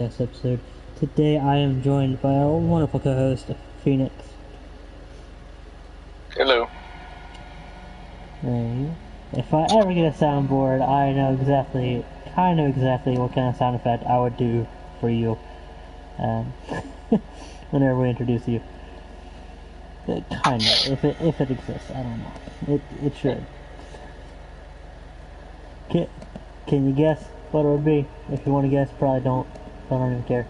This episode. Today I am joined by our wonderful co-host, Phoenix. Hello. Hey. If I ever get a soundboard, I know exactly what kind of sound effect I would do for you whenever we introduce you. Kind of, if it exists, I don't know. It should. Can you guess what it would be? If you want to guess, probably don't. I don't even care.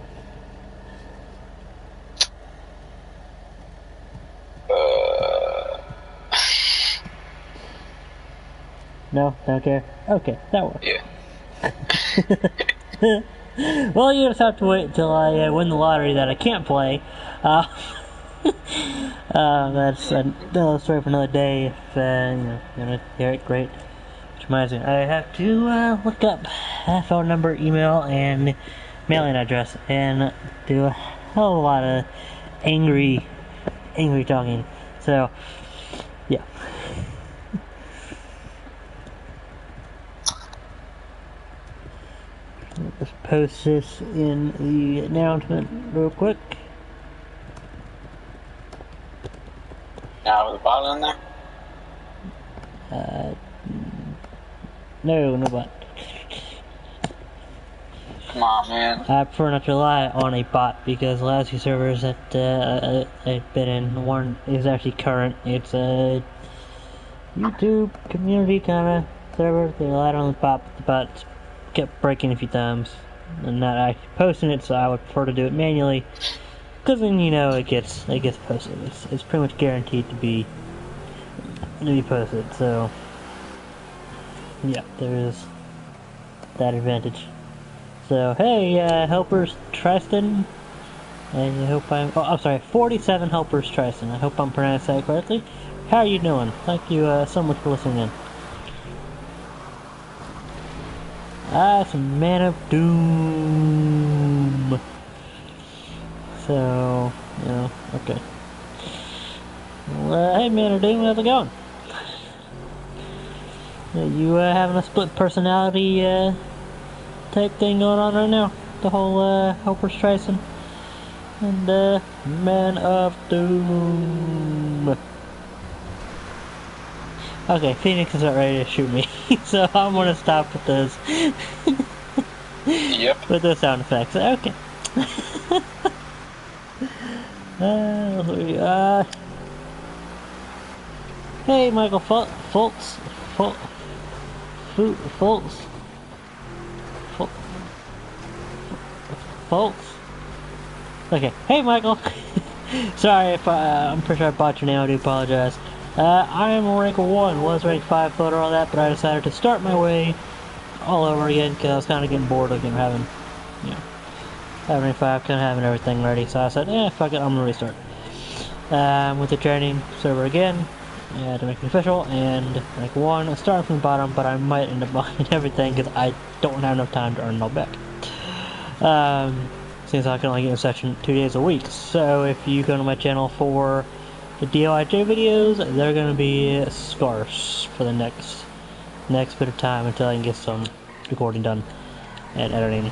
No, don't care. Okay, that works. Yeah. Well, you just have to wait until I win the lottery that I can't play. That's another story for another day. If you want to hear it, great. Which reminds me, I have to look up phone number, email, and mailing address, and do a hell of a lot of angry talking. So, yeah. Let's post this in the announcement real quick. Now with a bottle in there? No bot. Come on, man. I prefer not to rely on a bot because the last few servers that I've been in, one is actually current. It's a YouTube community kind of server. They relied on the bot, but the bot kept breaking a few times and not actually posting it, so I would prefer to do it manually. Because then it gets posted. It's pretty much guaranteed to be posted. So yeah, there's that advantage. So hey, helpers Tristan, and I hope I'm sorry, 47 helpers Tristan. I hope I'm pronouncing that correctly. How are you doing? Thank you so much for listening in. Some Man of Doom. So, okay. Well, hey Man of Doom, how's it going? You having a split personality type thing going on right now? The whole Helper's Tristan and Man of Doom. Okay, Phoenix is not ready to shoot me, so I'm gonna stop with those. Yep. With those sound effects. Okay. Hey, Michael Fultz. Okay. Hey, Michael. Sorry if I'm pretty sure I botched your name. I do apologize. I am a rank 1, was rank 5 floater, all that, but I decided to start my way all over again because I was kind of getting bored of having rank 5, kind of having everything ready. So I said, fuck it, I'm gonna restart. With the training server again, to make it official, and rank 1, starting from the bottom, but I might end up buying everything because I don't have enough time to earn it all back. Since I can only get in session 2 days a week. So if you go to my channel for the DOIJ videos, they're going to be scarce for the next bit of time until I can get some recording done and editing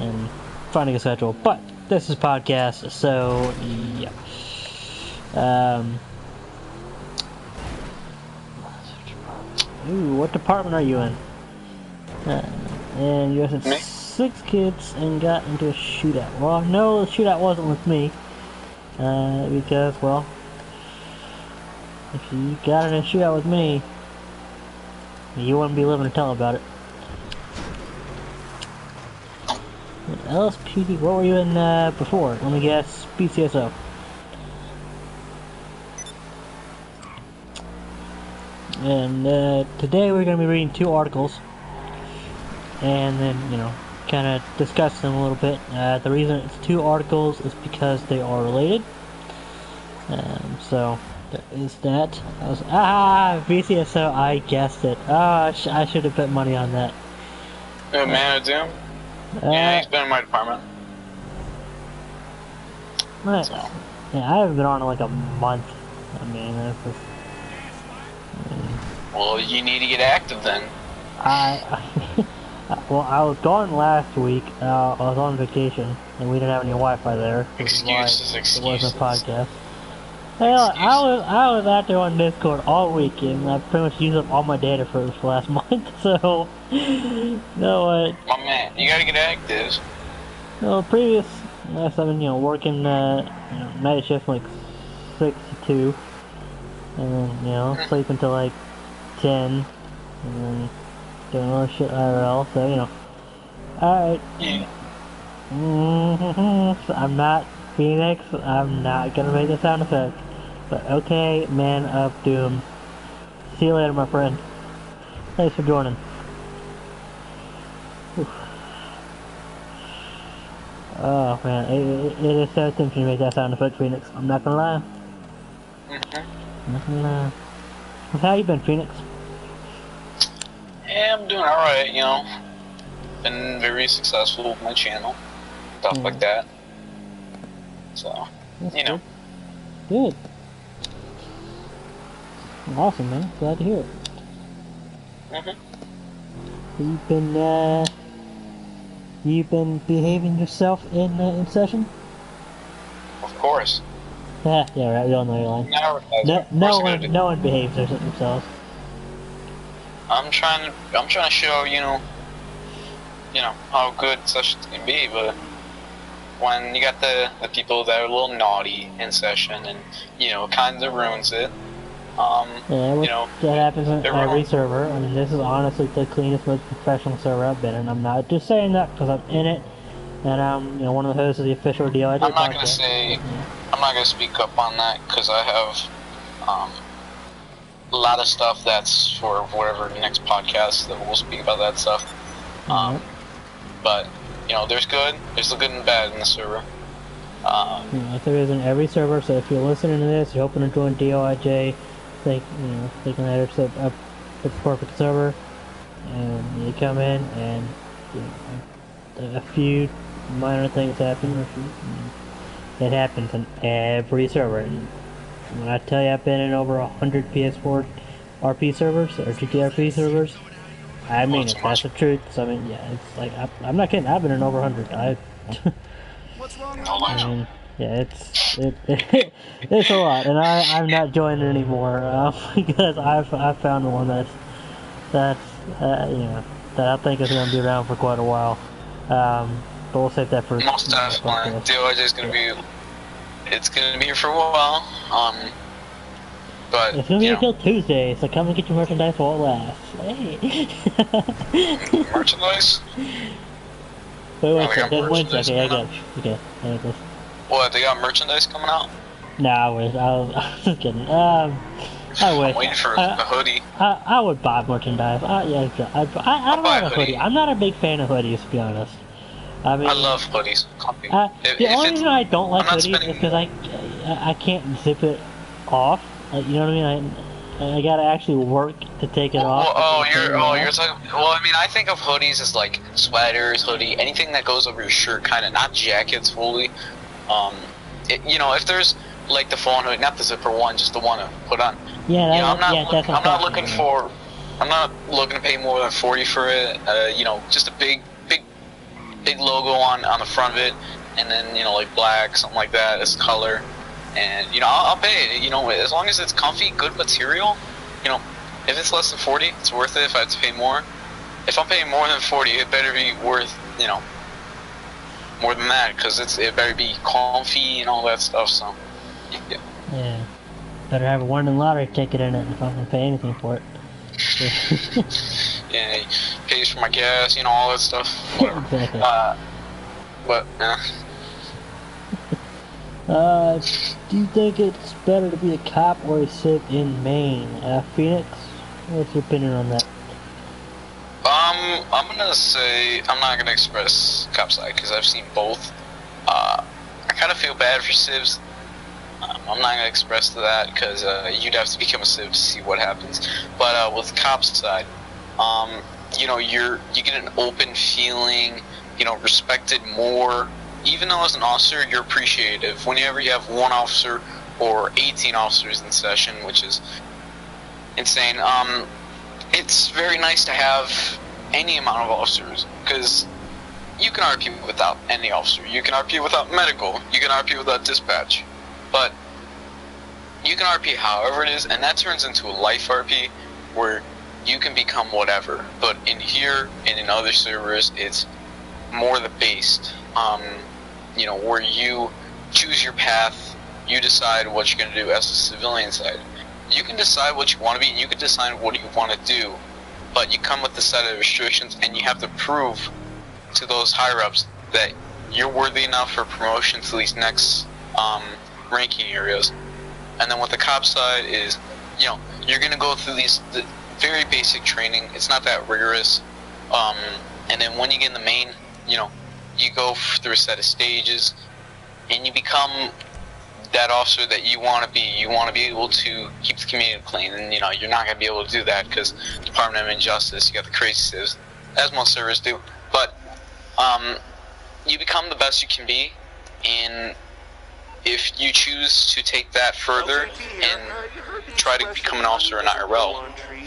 and finding a schedule. But this is podcast, so yeah. Ooh, what department are you in? And you had 6 kids and got into a shootout. Well, no, the shootout wasn't with me. Because, well, if you got in a shootout with me, you wouldn't be living to tell about it. LSPD, what were you in before? Let me guess, BCSO. And today we're going to be reading 2 articles. And then, kind of discuss them a little bit. The reason it's 2 articles is because they are related. So there is that. VCSO, I guessed it. I should have put money on that. Man of Doom? Yeah, he's been in my department. Yeah, I haven't been on in like a month. I mean, that's just, Well, you need to get active then. Well, I was gone last week. I was on vacation, and we didn't have any Wi-Fi there. Excuses, It wasn't a excuses. podcast. Hey, look, I was out there on Discord all week, and I pretty much used up all my data for this last month. So, you know what? My man, you gotta get active. No, previous last I've been working night shift from like 6 to 2, and then sleep until like 10, and then doing other shit IRL. So alright. Yeah. So I'm not Phoenix. I'm not gonna make the sound effect. But okay, man of doom. See you later, my friend. Thanks for joining. Oof. Oh man, it is so tempting to make that sound effect, Phoenix. I'm not gonna lie. I'm not gonna lie. How you been, Phoenix? Yeah, I'm doing alright, Been very successful with my channel. Stuff like that. So, That's good. Awesome, man. Glad to hear it. You've been behaving yourself in session? Of course. Yeah, right. We all know your line. No one behaves themselves. I'm trying to show how good sessions can be, but when you got the people that are a little naughty in session and kind of ruins it. That happens in every server. I mean, this is honestly the cleanest, most professional server I've been in. I'm not just saying that because I'm in it, and I'm one of the hosts of the official DOIJ podcast. I'm not gonna speak up on that because I have a lot of stuff that's for whatever next podcast that we'll speak about that stuff. But there's the good and bad in the server. There is in every server. So if you're listening to this, you're hoping to join DOIJ. Thinking that it's a perfect server, and you come in and a few minor things happen. It happens in every server. And when I tell you I've been in over 100 PS4 RP servers or GTRP servers, I mean it. That's the truth. So I mean, yeah, it's like I'm not kidding. I've been in over 100. What's wrong? I mean, yeah, it's a lot, and I'm not joining anymore because I've found the one that I think is going to be around for quite a while. But we'll save that for most definitely. DOIJ is going to be. It's going to be here for a while. But it's going to be until Tuesday, so come and get your merchandise while it lasts. Hey. Merchandise? Wait, there's Wednesday. Okay, I got you. Okay, there it goes. What, they got merchandise coming out? Nah, I was just kidding. I wish. I'm waiting for a hoodie. I would buy merchandise. I don't have a hoodie. I'm not a big fan of hoodies, to be honest. I mean, I love hoodies. The only reason I don't like hoodies is because I can't zip it off. Like, you know what I mean? I gotta actually work to take it off. You're talking. Well, I mean, I think of hoodies as like sweaters, hoodie, anything that goes over your shirt, kind of, not jackets fully. If there's like the phone hood, not the zipper one, just the one to put on. Yeah, I'm not looking to pay more than 40 for it. Just a big logo on the front of it, and then like black, something like that as color. And I'll pay it. As long as it's comfy, good material. If it's less than 40, it's worth it. If I have to pay more, if I'm paying more than 40, it better be worth more than that, because it better be comfy and all that stuff. So yeah, better have a London lottery ticket in it if I'm gonna pay anything for it. Yeah, he pays for my gas, all that stuff. Whatever. Exactly. But do you think it's better to be a cop or a civ in Maine? Phoenix, what's your opinion on that? I'm gonna say I'm not gonna express cop side because I've seen both. I kind of feel bad for civs. I'm not gonna express to that because you'd have to become a civ to see what happens. But with cop side, you get an open feeling, respected more. Even though as an officer, you're appreciative. Whenever you have one officer or 18 officers in session, which is insane, it's very nice to have any amount of officers, because you can RP without any officer. You can RP without medical. You can RP without dispatch. But you can RP however it is, and that turns into a life RP where you can become whatever. But in here and in other servers, it's more the based, you know, where you choose your path, you decide what you're going to do as a civilian side. You can decide what you want to be, and you can decide what you want to do, but you come with a set of restrictions, and you have to prove to those higher-ups that you're worthy enough for promotion to these next ranking areas. And then with the cop side is, you know, you're going to go through the very basic training. It's not that rigorous. And then when you get in the main, you know, you go through a set of stages, and you become that officer that you want to be. You want to be able to keep the community clean, and, you know, you're not going to be able to do that because Department of Injustice, you got the crazy civs, as most servers do. But you become the best you can be, and if you choose to take that further and try to become an officer in IRL,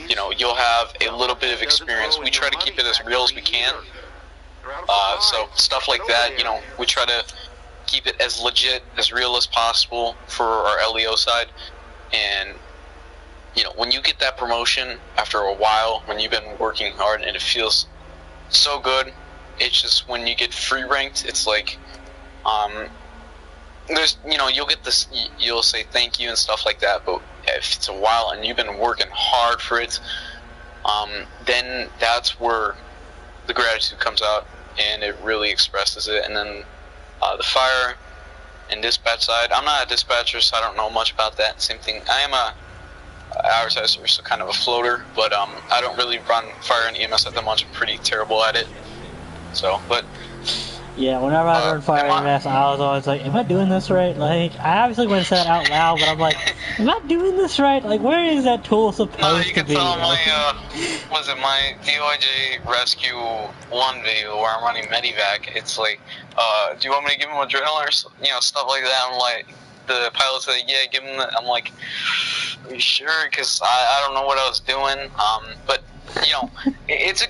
you know, you'll have a little bit of experience. We try to keep it as real as we can. So stuff like that, you know, we try to keep it as legit, as real as possible for our LEO side. And, you know, when you get that promotion after a while, when you've been working hard and it feels so good, it's just when you get free ranked, it's like, there's, you know, you'll get this, you'll say thank you and stuff like that, but if it's a while and you've been working hard for it, then that's where the gratitude comes out, and it really expresses it. And then the fire and dispatch side, I'm not a dispatcher, so I don't know much about that. Same thing, I am a advertiser, so kind of a floater, but I don't really run fire and EMS that much. I'm pretty terrible at it. So, but yeah, whenever I run fire and EMS, I was always like, am I doing this right? Like, I obviously wouldn't say it out loud, but I'm like, am I doing this right? Like, where is that tool supposed you to can be? tell my DOIJ Rescue 1 video where I'm running Medivac. It's like, do you want me to give him a drill or, you know, stuff like that? I'm like, the pilot's like, yeah, give him the, I'm like, are you sure? Because I don't know what I was doing. But, you know, it's a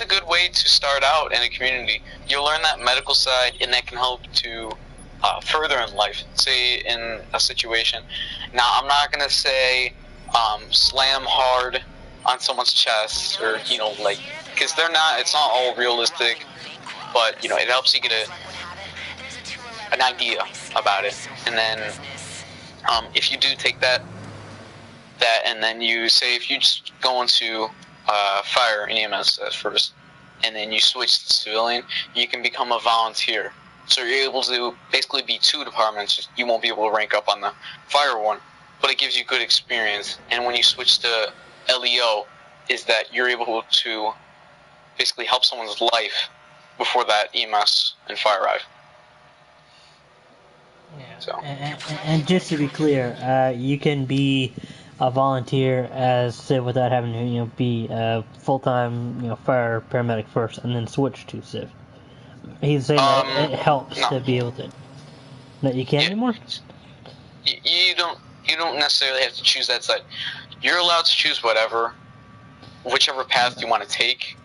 good way to start out in a community. You'll learn that medical side, and that can help to further in life. Say in a situation. Now, I'm not gonna say slam hard on someone's chest, or, you know, like, because they're not. It's not all realistic, but, you know, it helps you get an idea about it. And then if you do take that, and then you say, if you just go into fire and EMS at first, and then you switch to civilian, you can become a volunteer. So you're able to basically be two departments. You won't be able to rank up on the fire one, but it gives you good experience. And when you switch to LEO, is that you're able to basically help someone's life before that EMS and fire arrive. Yeah. So. And just to be clear, you can be a volunteer as Civ without having to, you know, be a full-time, you know, fire paramedic first and then switch to Civ. He's saying that it helps to be able to. That you can't anymore? You don't necessarily have to choose that side. You're allowed to choose whichever path you want to take.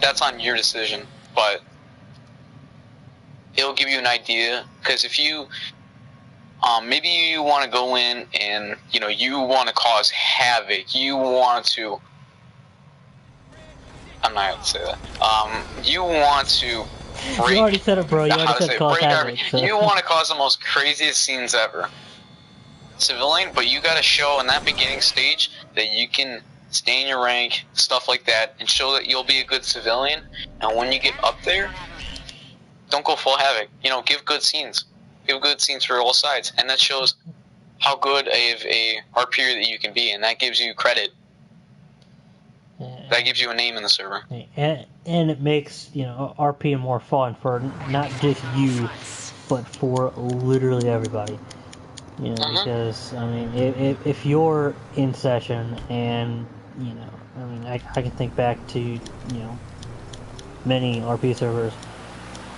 That's on your decision, but it'll give you an idea, because if you maybe you want to go in and, you know, you want to cause havoc, you want to, I'm not going to say that, you want to break, you already said it, bro. You already said cause havoc. So. You want to cause the most craziest scenes ever. Civilian, but you got to show in that beginning stage that you can stay in your rank, stuff like that, and show that you'll be a good civilian. And when you get up there, don't go full havoc. You know, give good scenes. Give good scenes for all sides, and that shows how good of a RPer that you can be, and that gives you credit. That gives you a name in the server. And it makes, you know, RP more fun for not just you, but for literally everybody. You know, because, I mean, if you're in session and, you know, I mean, I can think back to, you know, many RP servers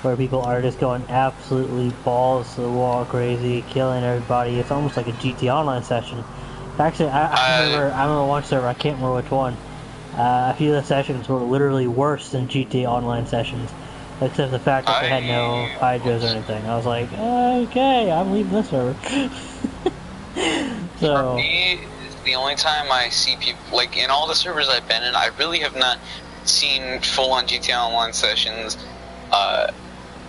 where people are just going absolutely balls to the wall crazy, killing everybody. It's almost like a GT Online session. Actually, I remember one server, I can't remember which one, A few of the sessions were literally worse than GTA Online sessions, except the fact that they had no hydros or anything. I was like, okay, I'm leaving this server. For So, me, the only time I see people, like in all the servers I've been in, I really have not seen full-on GTA Online sessions,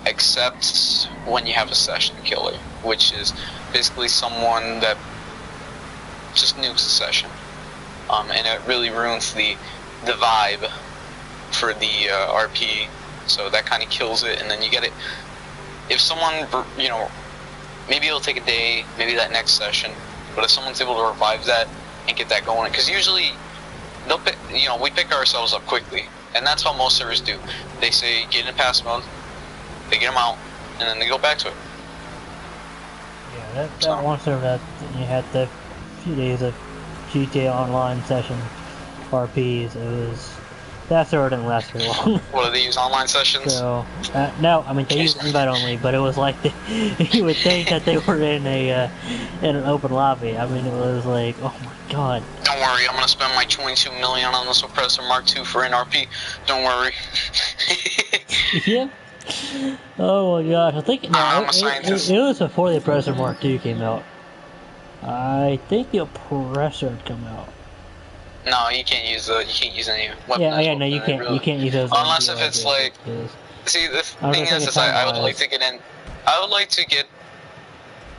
except when you have a session killer, which is basically someone that just nukes the session, and it really ruins the vibe for the RP. So that kind of kills it, and then you get it. If someone, you know, maybe it'll take a day, maybe that next session, but if someone's able to revive that and get that going, because usually they'll pick, you know, we pick ourselves up quickly, and that's how most servers do. They say get in pass mode, they get them out, and then they go back to it. yeah, that one server that you had the few days of GTA Online session RPs, it was, that server didn't last very long. What do they use, online sessions? So, no, I mean they used invite only, but it was like you would think that they were in an open lobby. I mean, it was like, oh my god. Don't worry, I'm gonna spend my 22 million on the suppressor Mark II for NRP. Don't worry. Yep. Oh my gosh, I think I'm a scientist. it was before the Oppressor Mark II came out. I think the Oppressor had come out. No, you can't use any weapon. Yeah, no, you can't. Really. You can't use those. Unless if it's like, see, the thing is I would like to get in. I would like to get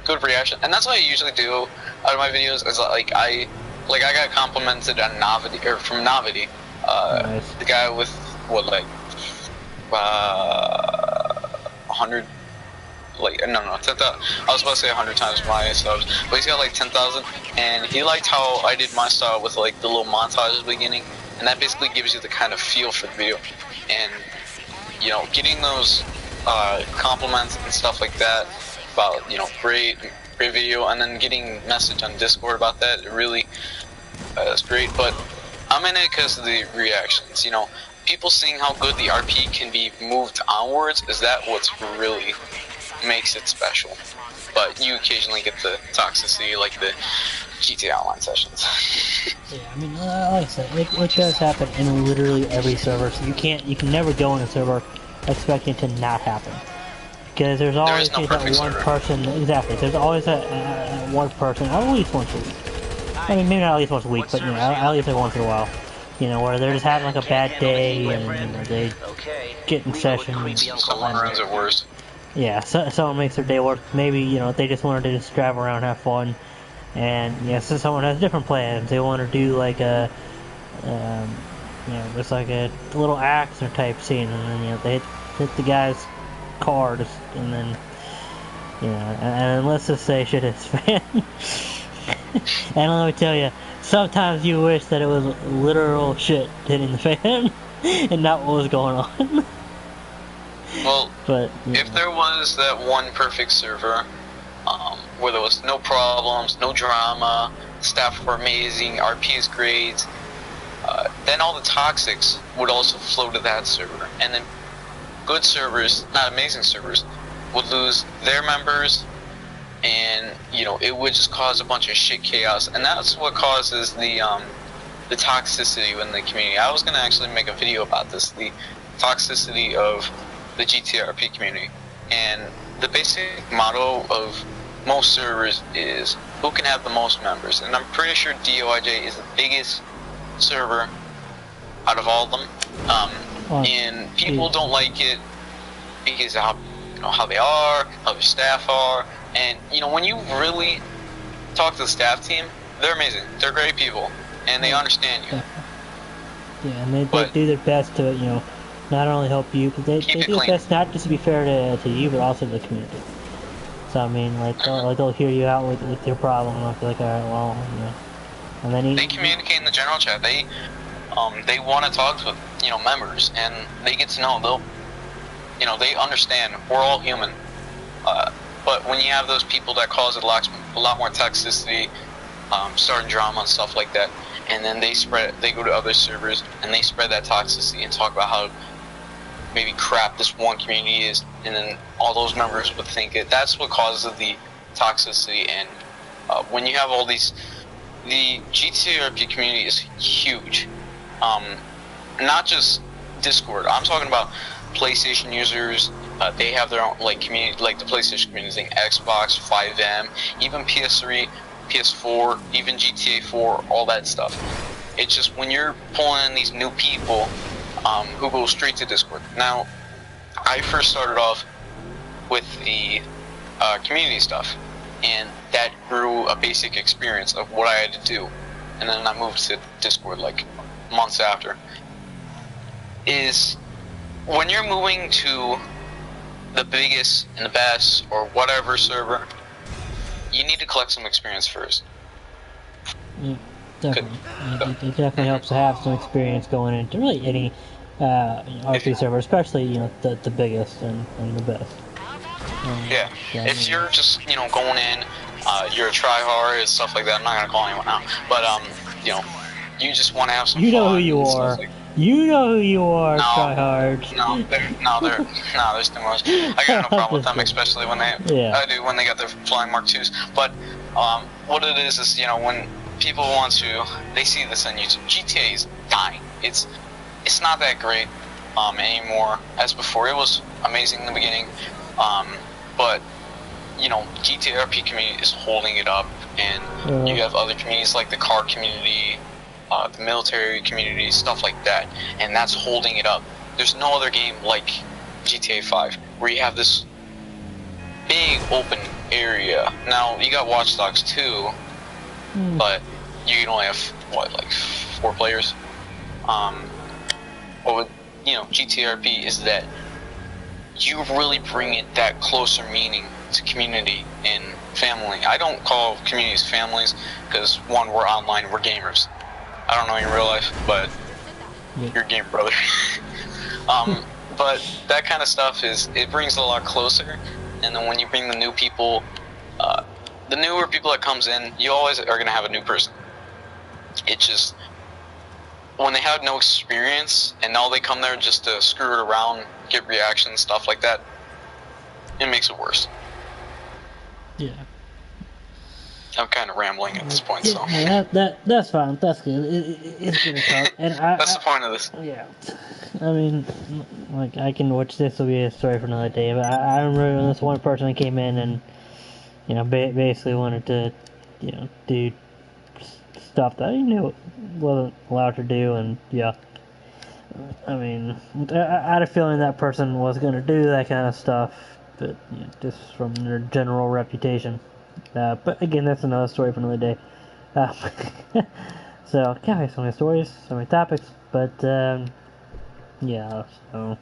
good reaction, and that's what I usually do out of my videos. Is like I got complimented on Novity or from Novity, nice. the guy with what like 100. Like no 10,000. I was about to say 100 times my subs, but he's got like 10,000, and he liked how I did my style with like the little montage at the beginning, and that basically gives you the kind of feel for the video. And you know, getting those compliments and stuff like that about, you know, great video, and then getting message on Discord about that, it really that's great. But I'm in it because of the reactions. You know, people seeing how good the RP can be moved onwards, is that what's really makes it special. But you occasionally get the toxicity like the GTA Online sessions. Yeah, I mean, like I said, it does happen in literally every server, so you can never go in a server expecting it to not happen. Because there's always no that one server. person, exactly, there's always that one person, at least once a week. I mean, maybe not at least once a week, but you know, at least like once in a while. You know, where they're just having like a bad day, and you know, they get in session. Someone runs it worse. Yeah, someone makes their day work. Maybe, you know, they just wanted to just drive around, have fun, and yeah, so someone has different plans. They want to do like a, you know, just like a little axe or type scene, and then, you know, they hit the guy's car, and then, you know, and let's just say shit hits fan. And let me tell you, sometimes you wish that it was literal shit hitting the fan, and not what was going on. Well, but if there was that one perfect server, where there was no problems, no drama, staff were amazing, RP is great, then all the toxics would also flow to that server, and then good servers, not amazing servers, would lose their members, and you know, it would just cause a bunch of shit chaos, and that's what causes the toxicity in the community. I was gonna actually make a video about this, the toxicity of the GTRP community, and the basic motto of most servers is who can have the most members, and I'm pretty sure DOIJ is the biggest server out of all of them, and people don't like it because of how, you know, how they are, how their staff are, and you know, when you really talk to the staff team, they're amazing, they're great people, and they understand you. Yeah, and they do their best to, you know, not only help you, but they do their best not just to be fair to you, but also to the community. So I mean, like they'll hear you out with your problem, and they'll be like, all right, well, you know, and then they communicate in the general chat. They want to talk with, you know, members, and they get to know. They'll, you know, they understand we're all human. But when you have those people that cause a lot more toxicity, starting drama and stuff like that, and then they go to other servers and they spread that toxicity and talk about how maybe crap this one community is, and then all those members would think it. That's what causes the toxicity. And when you have all these, the GTRP community is huge, Not just Discord. I'm talking about PlayStation users. They have their own like community, like the PlayStation community, Xbox, 5M, even PS3, PS4, even GTA 4, all that stuff. It's just when you're pulling in these new people who go straight to Discord. Now, I first started off with the community stuff, and that grew a basic experience of what I had to do, and then I moved to Discord like months after. Is when you're moving to the biggest and the best or whatever server, you need to collect some experience first. Yeah, definitely. It definitely helps to have some experience going into really any RP server, especially the biggest and the best. Yeah, if you're just going in, you're a tryhard and stuff like that. I'm not gonna call anyone out, but you just want to have some. You know fun who you are. like, you know who you are, no, tryhard. No, there's too much. I got no problem with them, especially when they when they got their flying Mark IIs. But what it is when people want to, they see this on YouTube. GTA is dying. It's not that great anymore as before. It was amazing in the beginning, but GTA RP community is holding it up, and you have other communities like the car community, the military community, stuff like that, and that's holding it up. There's no other game like GTA 5 where you have this big open area. Now you got Watch Dogs 2, but you can only have like 4 players. But with GTA RP is that you really bring it that closer meaning to community and family. I don't call communities families because one, we're online, we're gamers. I don't know you in real life, but you're a gamer, brother. But that kind of stuff it brings it a lot closer. And then when you bring the new people, the newer people that comes in, you always are gonna have a new person. It's just when they have no experience and now they come there just to screw it around, get reactions, stuff like that, it makes it worse. Yeah. I'm kind of rambling at this point, so. Yeah, that's fine. That's good. It's good to talk. And that's the point of this. Yeah. I mean, like, this will be a story for another day, but I remember this one person that came in and, basically wanted to, do stuff that he knew wasn't allowed to do, and yeah. I mean, I had a feeling that person was going to do that kind of stuff, but just from their general reputation. But again, that's another story for another day. So, so many stories, so many topics, but yeah, so.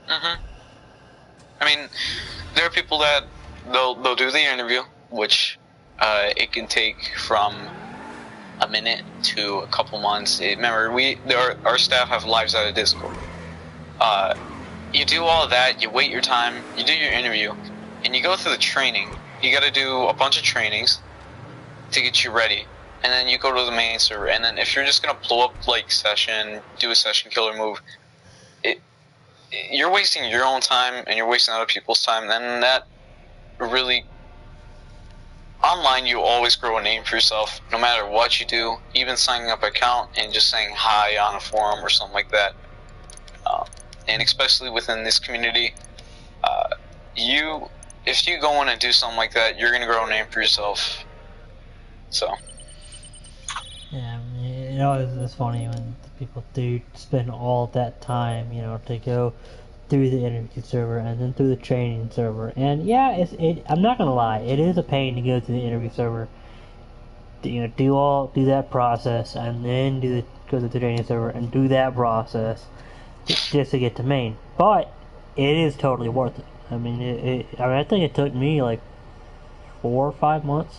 I mean, there are people that they'll do the interview, which it can take from a minute to a couple months. Remember, our staff have lives out of Discord. You do all of that, you wait your time, you do your interview, and you go through the training. You got to do a bunch of trainings to get you ready, and then you go to the main server. And then if you're just gonna blow up like session, do a session killer move, you're wasting your own time and you're wasting other people's time. Then that really, online you always grow a name for yourself, no matter what you do. Even signing up an account and just saying hi on a forum or something like that. And especially within this community, if you go in and do something like that, you're gonna grow a name for yourself. So. Yeah, I mean, it always is funny when people do spend all that time, to go through the interview server and then through the training server. And yeah, I'm not gonna lie, it is a pain to go to the interview server. Do that process and then go to the training server and do that process just to get to main. But it is totally worth it. I mean, I think it took me like 4 or 5 months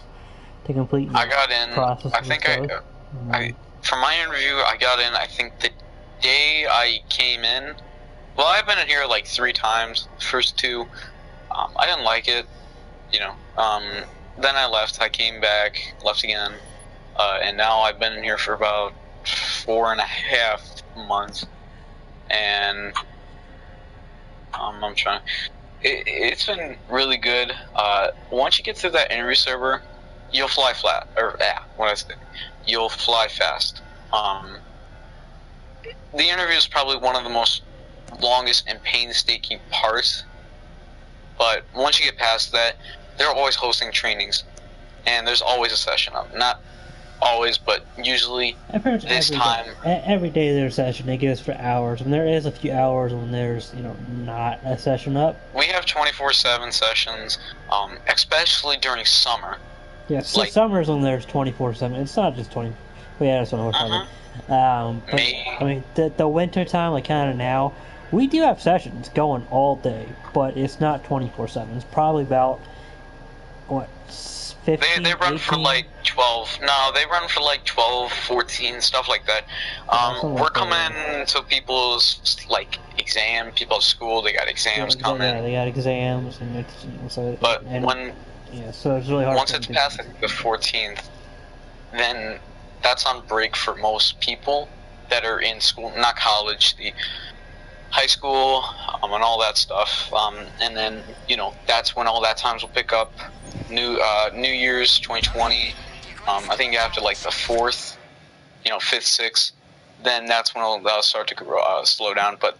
to complete the I got in, process. I think for my interview, I got in, I think the day I came in. Well, I've been in here like 3 times, the first 2. I didn't like it, then I left, I came back, left again, and now I've been in here for about 4.5 months, and I'm trying. It's been really good. Once you get through that interview server, you'll fly flat, you'll fly fast. the interview is probably one of the most longest and painstaking parts. But once you get past that, they're always hosting trainings, and there's always a session up. Not always, but usually this time. Every day there's a session. They give us for hours, and there is a few hours when there's not a session up. We have 24/7 sessions, especially during summer. Yeah, so summer's when there's 24/7. It's not just 20. Well, yeah, that's what I was talking. But I mean, the winter time, like kind of now, we do have sessions going all day, but it's not 24/7. It's probably about what 15. They run 18? for like 12. No, they run for like 12, 14, stuff like that. We're coming to people's like exam. People at school, they got exams coming. Yeah, they got exams, and it's so. But so it's really hard. Once it's past the 14th, then that's on break for most people that are in school, not college, the high school, and all that stuff. And then that's when all that times will pick up. New Year's 2020. I think after like the 4th, 5th, 6th, then that's when it'll start to slow down. But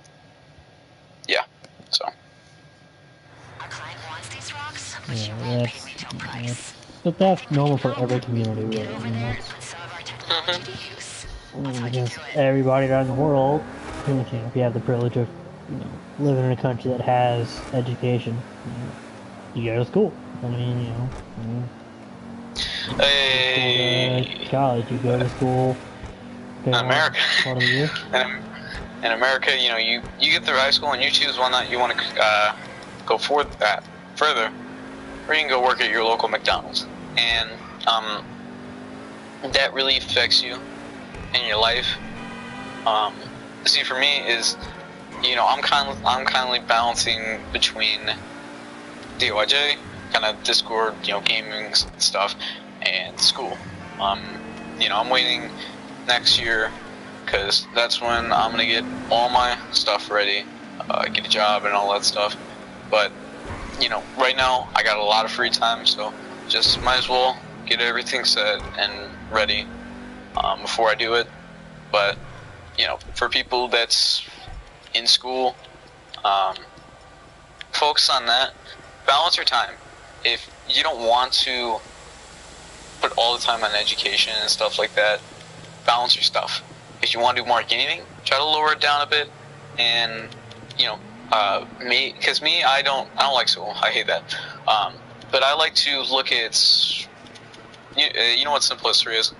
yeah, so. But that's normal for every community, really. I mean, because everybody around the world, if you have the privilege of living in a country that has education, you go to school. I mean, Hey. College, you go to school. In America. Part of the year. In America, you get through high school and you choose whether or not you want to go further, or you can go work at your local McDonald's, and that really affects you in your life. See, for me is, I'm kindly balancing between DOIJ, kind of Discord, gaming stuff, and school. I'm waiting next year because that's when I'm gonna get all my stuff ready, get a job and all that stuff. But right now I got a lot of free time, so just might as well get everything set and ready before I do it. But for people that's in school, focus on that. Balance your time. If you don't want to put all the time on education and stuff like that, balance your stuff. If you want to do more gaming, try to lower it down a bit. And I don't like school. I hate that. But I like to look at. You know what Simple History is?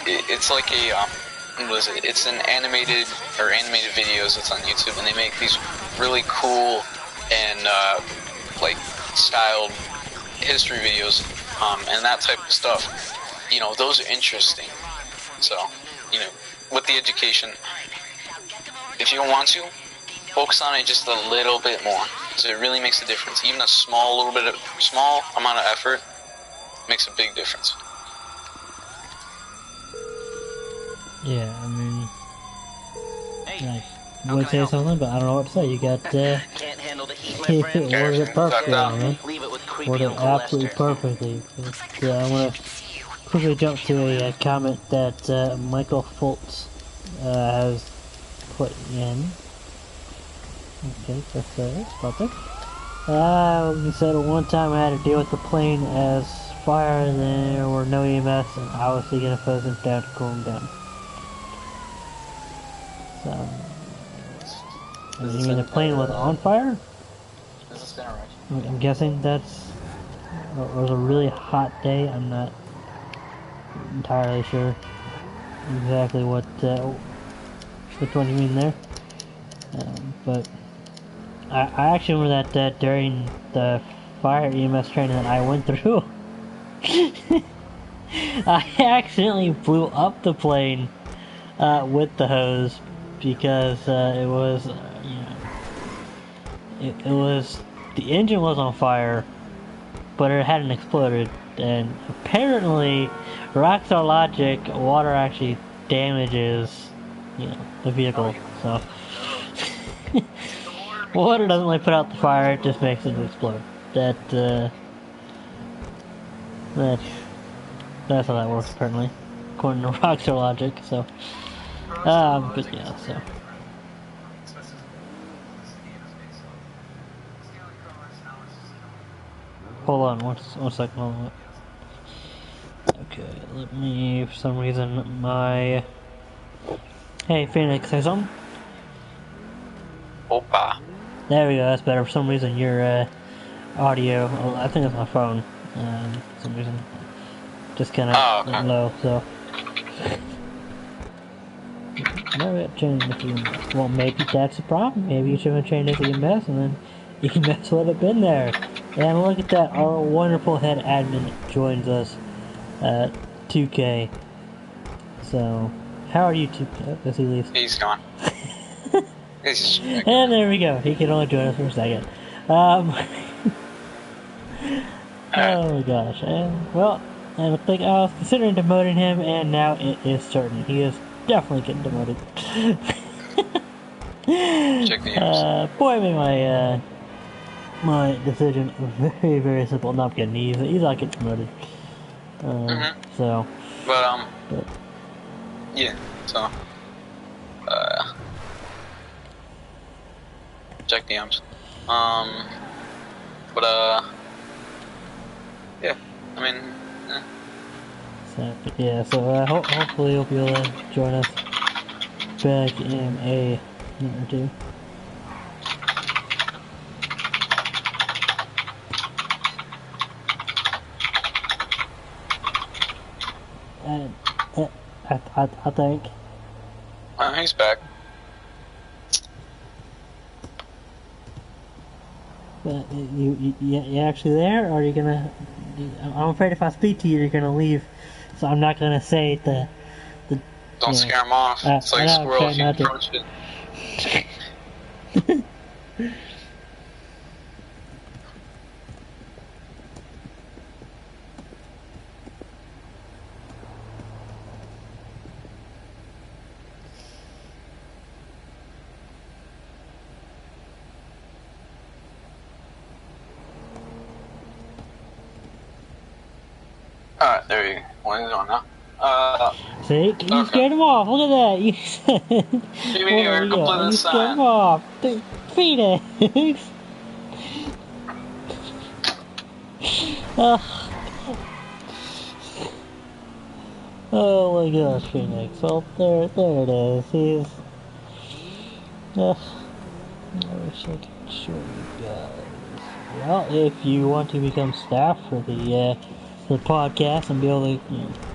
It's like what is it? It's an animated videos. It's on YouTube, and they make these really cool and styled history videos, and that type of stuff. Those are interesting. So, with the education, if you want to, focus on it just a little bit more, so it really makes a difference. Even a small amount of effort makes a big difference. Yeah, I mean, I would say something, but I don't know what to say. You got, Can't handle the heat, my friend. worded it perfectly, man. Leave it with creepy Worded Uncle absolutely Lester. perfectly. I want to quickly jump to a comment that Michael Fultz has put in. Okay, that's about that. He said, one time I had to deal with the plane as fire, and there were no EMS, and obviously gonna focus them down to cool them down. So, you mean the plane was on fire? I'm guessing it was a really hot day. I'm not entirely sure exactly which one you mean there. But I actually remember that during the fire EMS training that I went through, I accidentally blew up the plane with the hose because it was, it was, the engine was on fire, but it hadn't exploded, and apparently, Rockstar Logic, water actually damages, the vehicle, so. Water doesn't really put out the fire, it just makes it explode. That's how that works, apparently. according to Rockstar logic. So, but yeah, so. Hold on, one second. Hold on. Okay, let me. For some reason, my. Hey, Phoenix, say something. Opa. There we go. That's better. For some reason, your audio. Oh, I think it's my phone. For some reason, just kind of okay. low. So. Maybe I've changed the EMS. Well, maybe that's the problem. Maybe you should have changed the EMS, and then EMS would have been there. And look at that, our wonderful head admin joins us at 2K. So, how are you 2K? As he leaves. He's gone. And there we go. He can only join us for a second. Oh my gosh. And, well, I think I was considering demoting him, and now it is certain. He is definitely getting demoted. Check the news. Boy, made my decision very, very simple. No, I'm kidding. He's not getting promoted. So. But yeah. So. Check DMs. Yeah. I mean. So, but yeah. So hopefully you'll be able to join us back in a minute or two. I think. He's back. But you actually there, or are you gonna? I'm afraid if I speak to you, you're gonna leave. So I'm not gonna say the. Don't scare him off. It's like a squirrel if you approach it. Alright, there you go. Well, he's on now. See, you scared him off. Look at that. You scared him off. Phoenix. Oh my gosh, Phoenix. Well, there it is. He's. I wish I could show you guys. Well, if you want to become staff for the podcast and be able to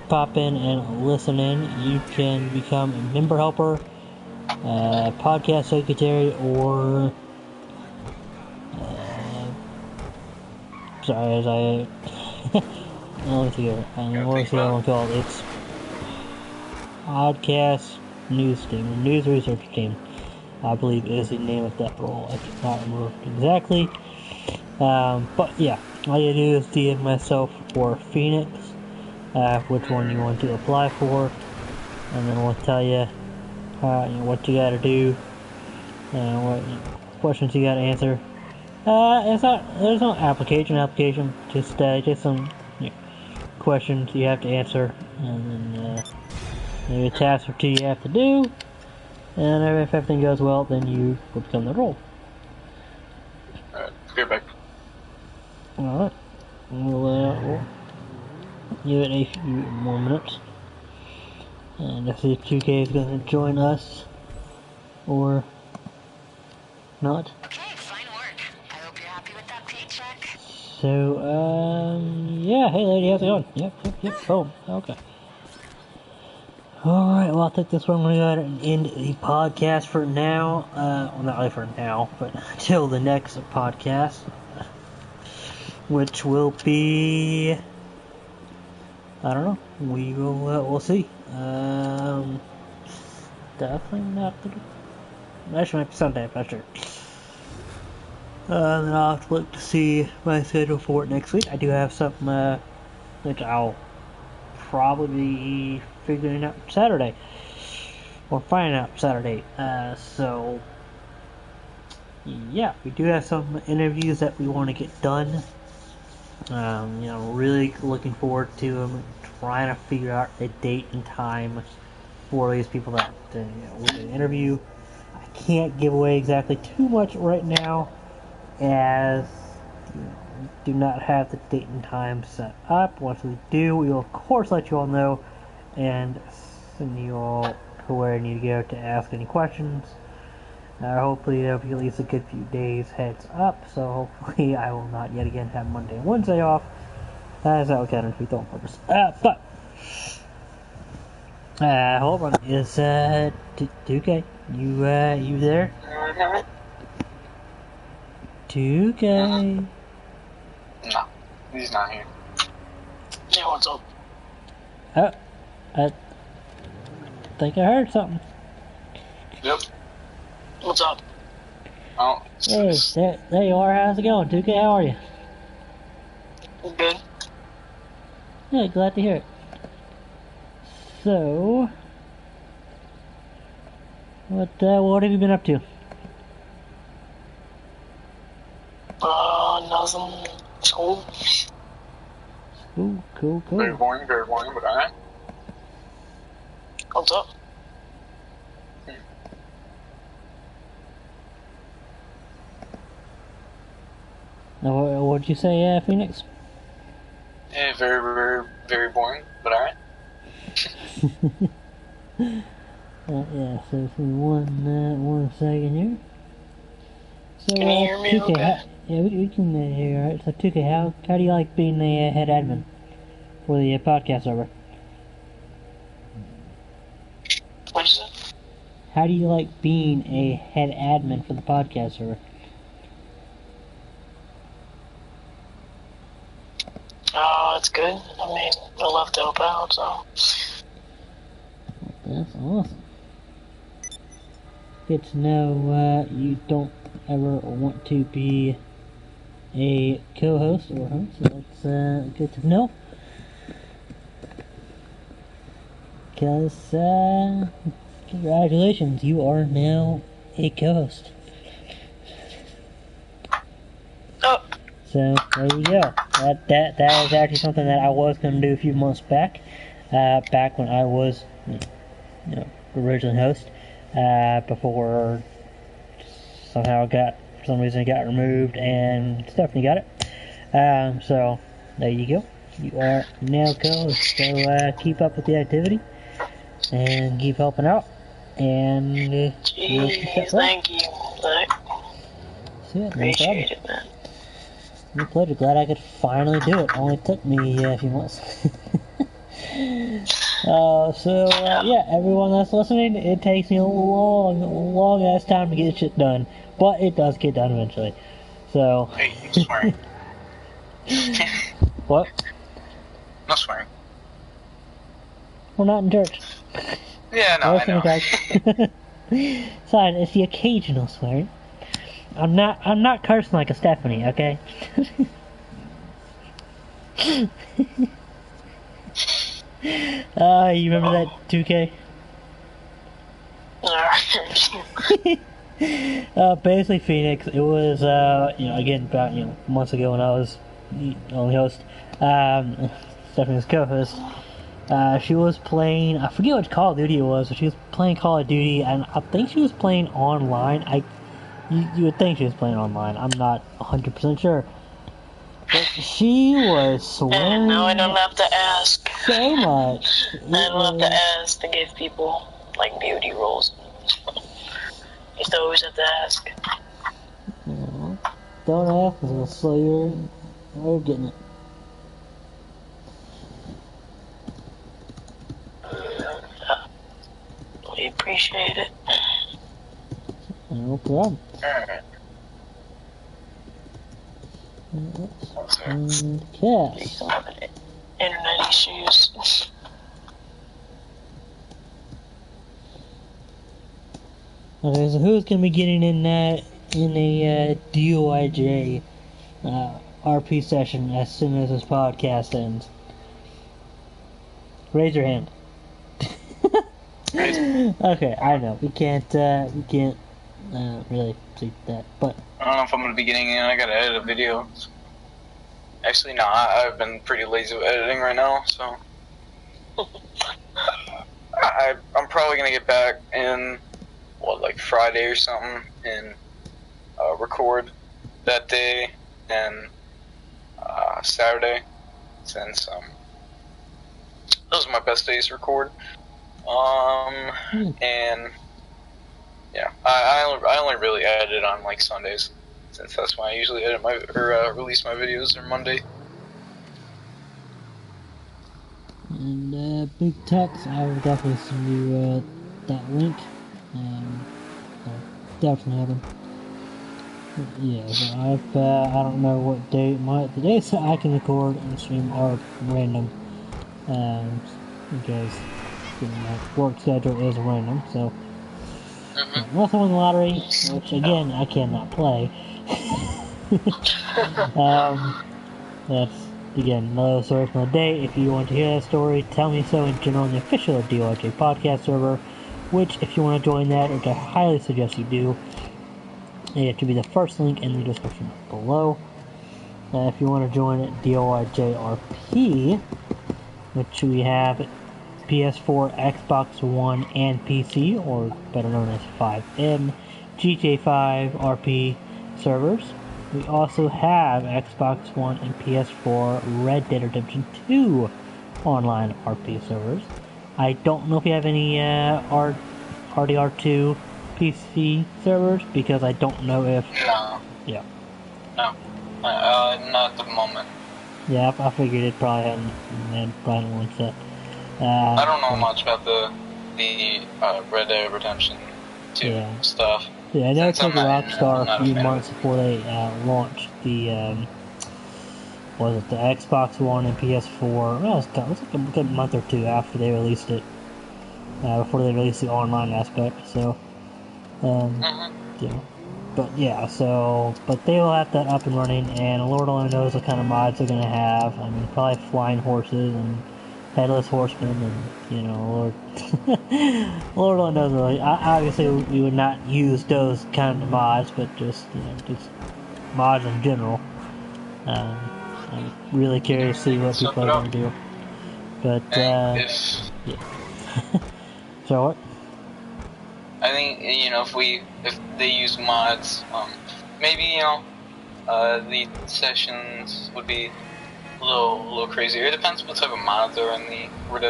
pop in and listen in, you can become a member helper, podcast secretary, or sorry, as I let me see here. What's the other one called? It's podcast news team, news research team, I believe is the name of that role. I cannot remember exactly. But yeah, all you do is DM myself or Phoenix, which one you want to apply for, and then we'll tell you, what you gotta do, what questions you gotta answer. There's no application, just some questions you have to answer, and then maybe a task or two you have to do, and if everything goes well, then you will become the role. Alright, be right back. Alright, we'll give it a few more minutes, and if see if 2K is going to join us, or not. Okay, fine work. I hope you're happy with that paycheck. So, yeah, hey lady, how's it going? Yep, boom, okay. Alright, well I think this one we're going to end the podcast for now, well not really for now, but until the next podcast. Which will be, I don't know. We'll see. Definitely not. Actually, might be Sunday. I'm not sure. Then I'll have to look to see my schedule for it next week. I do have something, which I'll probably be figuring out Saturday, or finding out Saturday. So yeah, we do have some interviews that we want to get done. Really looking forward to them trying to figure out a date and time for these people that we're going to interview. I can't give away exactly too much right now, as we do not have the date and time set up. Once we do, we will of course let you all know and send you all to where you need to go to ask any questions. Hopefully it'll be at least a good few days heads up, so hopefully I will not yet again have Monday and Wednesday off. As that was kind of on purpose. Hold on, is 2K, you there? 2K. No, he's not here. Yeah, what's up? Oh, I think I heard something. Yep. What's up? Oh. Hey, there you are. How's it going, 2K? How are you? Good. Yeah, glad to hear it. So, what have you been up to? Nothing. School. Ooh, cool. Very boring, but alright. What's up? Now, what'd you say, Phoenix? Yeah, very boring, but alright. Yeah, so for one second here. So, Can you hear me 2K, okay? yeah, we can hear you alright. So, 2K, how do you like being the head admin for the podcast server? What'd you say? How do you like being a head admin for the podcast server? Oh, it's good. I mean, I love to help out, so. That's awesome. Good to know you don't ever want to be a co-host or host, so that's good to know. Because, congratulations, you are now a co-host. Oh, So, there you go. That is actually something that I was going to do a few months back. Back when I was, originally host. Before somehow for some reason it got removed and Stephanie got it. So, there you go. You are now co-host. So, keep up with the activity and keep helping out. And, jeez, thank you. Appreciate it, man. My pleasure. Glad I could finally do it. Only took me a few months. Yeah, everyone that's listening, it takes me a long ass time to get shit done, but it does get done eventually. So. Hey, I'm swearing. What? No swearing. We're not in church. Yeah, no, I know. Sorry, it's the occasional swearing. I'm not cursing like a Stephanie, okay? You remember that 2K? Basically Phoenix, it was, again, about, months ago when I was the only host, Stephanie's co-host, she was playing, I forget which Call of Duty it was, but she was playing Call of Duty, and I think she was playing online. You would think she was playing online, I'm not 100% sure. But she was swearing. And now I don't have to ask. So much. I don't have to ask to give people, like, beauty roles. Used to always have to ask. Yeah. Don't ask, because it'll slow you're getting it. We appreciate it. No problem. Alright. Okay. Some of the internet issues. Okay, so who's gonna be getting in a DOIJ RP session as soon as this podcast ends? Raise your hand. Okay, I know we can't really see that, but I don't know if I'm gonna be getting in. I gotta edit a video. Actually, no, I've been pretty lazy with editing right now, so I'm probably gonna get back in like Friday or something and record that day and Saturday, since those are my best days to record. And yeah, I only really edit on like Sundays, since that's when I usually edit release my videos or Monday. And Big Tex, I will definitely send you that link. I'll definitely have them. Yeah, so I don't know what day the days that I can record and stream are random, because my work schedule is random. So unless I win the lottery, which again I cannot play. That's again another story from the day. If you want to hear that story, tell me so in general on the official DOIJ podcast server. Which, if you want to join that, which I highly suggest you do, it should be the first link in the description below. If you want to join DOIJRP, which we have PS4, Xbox One, and PC, or better known as 5M, GTA 5 RP servers. We also have Xbox One and PS4 Red Dead Redemption 2 online RP servers. I don't know if we have any RDR2 PC servers, because I don't know if... No. Yeah. No. Not at the moment. Yeah, I figured it probably hadn't one set. I don't know much about the Red Dead Redemption 2 stuff. Yeah, I know it took Rockstar a few months before they launched the the Xbox One and PS4. Well, it was like a good month or two after they released it, before they released the online aspect. So, yeah. But yeah, but they will have that up and running, and Lord only knows what kind of mods they're gonna have. I mean, probably flying horses and headless horsemen, and Lord, Lord only knows really. Obviously, we would not use those kind of mods, but just mods in general. I'm really curious to see what people are gonna do. But yeah. So what? I think if they use mods, maybe the sessions would be a little crazier. It depends what type of mods are in the Red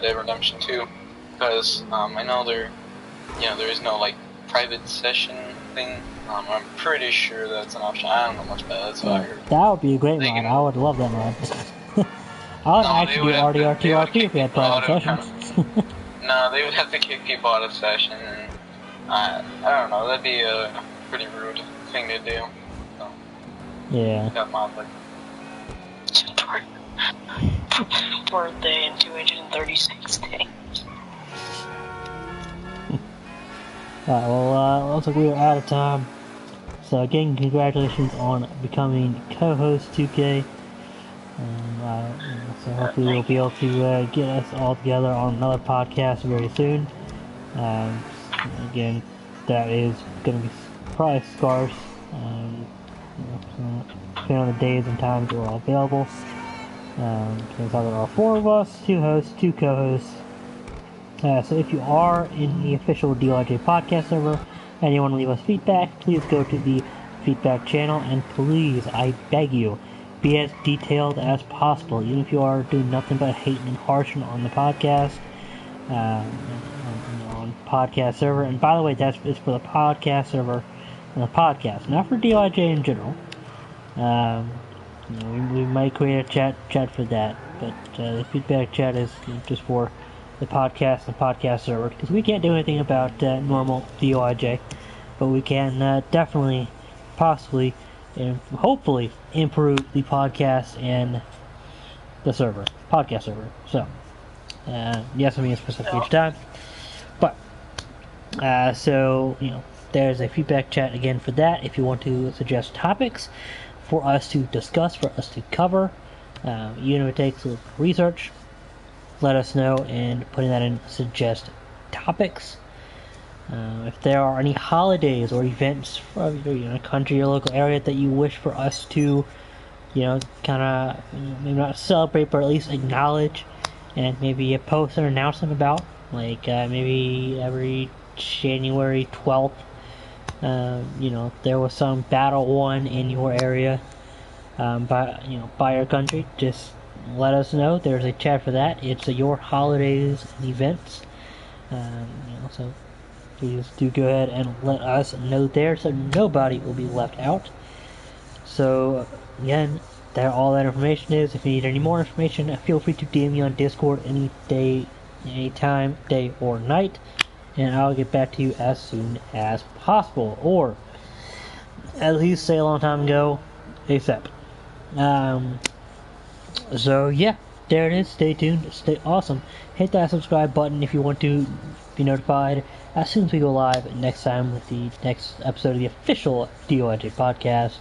Dead Redemption 2, because I know there is no like private session thing. I'm pretty sure that's an option. I don't know much about it, so I heard. That would be a great mod. I would love that mod. I would actually do RDR2RP if we had private sessions. No, they would have to kick people out of session, and I don't know, that'd be a pretty rude thing to do. So, yeah. Got mod like birthday in 236 days. Alright, well, looks like we are out of time. So again, congratulations on becoming co-host 2K. So hopefully we'll be able to get us all together on another podcast very soon. Again, that is going to be probably scarce. Depending on the days and times we're all available. Since there are 4 of us, 2 hosts, 2 co-hosts. So if you are in the official DOIJ podcast server and you want to leave us feedback, please go to the feedback channel, and please, I beg you, be as detailed as possible, even if you are doing nothing but hating and harshing on the podcast, on podcast server. And by the way, it's for the podcast server and the podcast, not for DOIJ in general. We might create a chat for that, but the feedback chat is just for the podcast and podcast server, because we can't do anything about normal DOIJ, but we can definitely, possibly, and hopefully improve the podcast and the podcast server. So, yes, I mean specific each time, but so there's a feedback chat again for that. If you want to suggest topics for us to discuss, for us to cover, even if it takes a little research, let us know, and putting that in suggest topics. If there are any holidays or events from your country or local area that you wish for us to, kind of maybe not celebrate, but at least acknowledge and maybe a post or announcement about, like maybe every January 12th, there was some battle won in your area, by your country. Just let us know. There's a chat for that. It's your holidays and events. So please do go ahead and let us know there, so nobody will be left out. So again, all that information is. If you need any more information, feel free to DM me on Discord any day, anytime, day or night, and I'll get back to you as soon as possible, or at least say a long time ago, ASAP. So yeah, there it is. Stay tuned, stay awesome. Hit that subscribe button if you want to be notified as soon as we go live next time with the next episode of the official DOIJ podcast.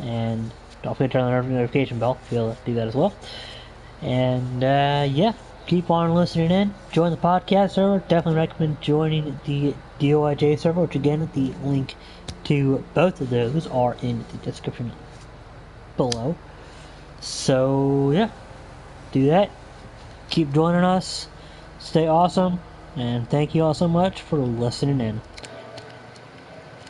And don't forget to turn on the notification bell if you'll do that as well. And yeah, keep on listening in. Join the podcast server. Definitely recommend joining the DOIJ server, which again, the link to both of those are in the description below. So yeah, do that. Keep joining us. Stay awesome. And thank you all so much for listening in.